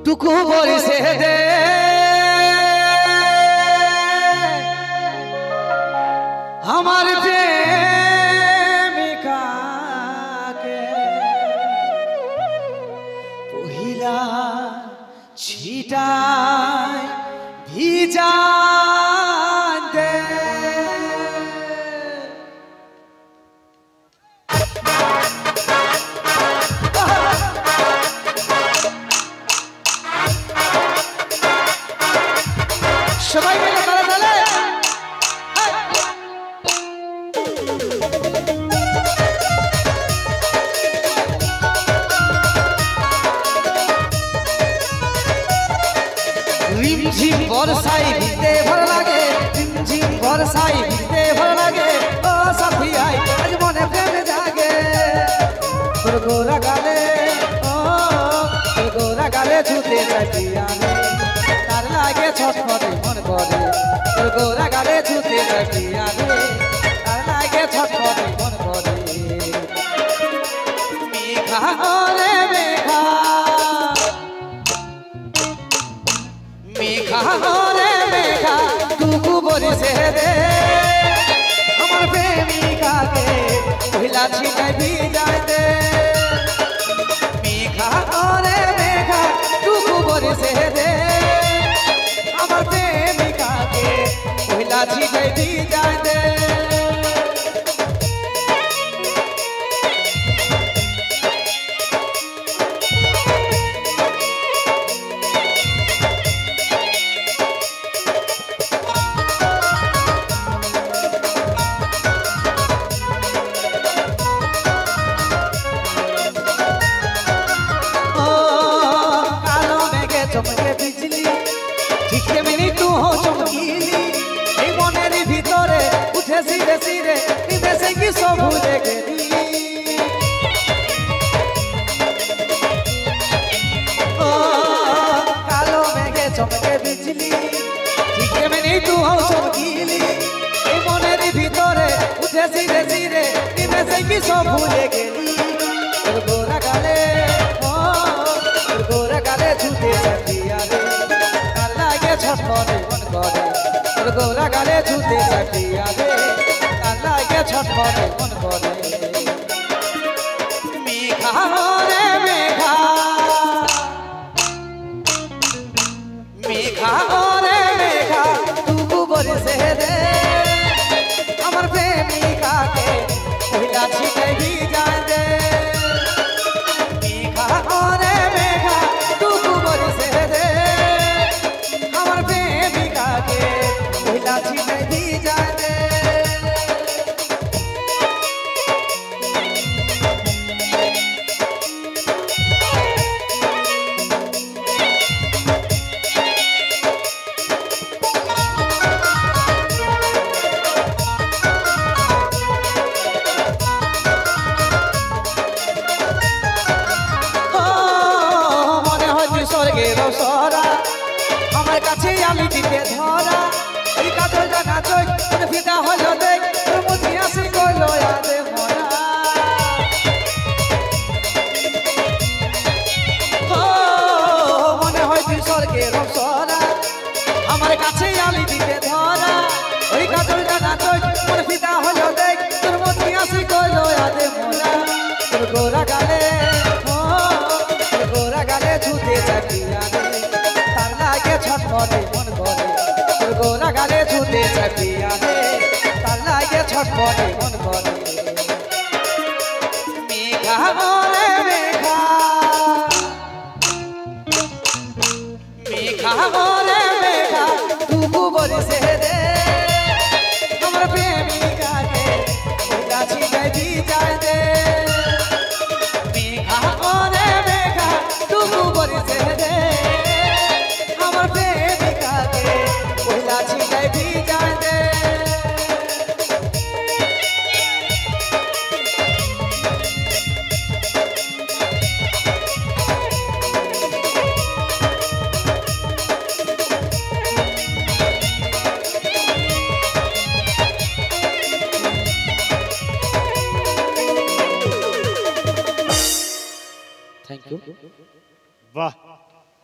टुकु बरिसे दे हमारे प्रेमिका के पहिला छिटाय भिजा दे সবাই মিলে তালে তালে रिमझिम बरसाई भिजते भर लागे रिमझिम बरसाई भिजते भर लागे ओ साथी आई आज मने प्रेम जागे तोर गोरा गाले ओ तोर गोरा गाले छूते जातिया तार लागे छटपटे मन करे तोर गोरा गाले छूते जातिया तार लागे छटपटे मन करे मेघा रे मेघा मेघा रे मेघा टुकु बरिसे दे हमार प्रेमिका के पहिला छिटाय भिजा दे मेघा रे मेघा टुकु बरिसे दे हमार प्रेमिका के पहिला छिटाय भिजा दे चमके बिजली ठीक मिली तू हो चमकीली এই মনের ভিতরে উঠে সিরে সিরে বিদেশে কি সব ভুলে গেলি ও কালো মেঘে চমকে বিজলি ঠিক মিলি তু हो চমकीली এই মনের ভিতরে উঠে সিরে সিরে বিদেশে কি সব ভুলে গেলি তোর গোরা গালে তোর গোরা গালে ছুটে छटपटे मन करे तोर गोरा गाले छूते सटिया दे तार लागे छटपटे मन करे मेघा रे मेघा मेघा रे मेघा टुकु बरिसे दे हमार प्रेमिका के पहिला छिटाय भिजा दे मेघा रे मेघा टुकु बरिसे दे पहिला छिटाय भिजा दे মনে হয় তুই স্বর্গের সরা আমার কাছে আমি দিতে ধরা এই কাজল জানা চোখ তোর ফিদা হলো দেখ তোর মুখে হাসি কইলো আদে মরা ও মনে হয় তুই স্বর্গের সরা আমার কাছে আমি দিতে ধরা ওই কাজল জানা চোখ তোর ফিদা হলো দেখ তোর মুখে হাসি কইলো আদে মরা তোর গোরা গালে তোর গোরা গালে ছুতে যাতিয়া তার লাগে ছটপটে মন করে তোর গোরা গালে ছুতে যাতিয়া তার লাগে ছটপটে মন করে মেঘা রে মেঘা মেঘা রে মেঘা টুকু বরিसे দে আমার প্রেমিকা কে पहिला छिटाय भिजा दे मेघा रे मेघा टुकु बरिसे दे हमार प्रेमिका के पहिला छिटाय भिजा दे वाह।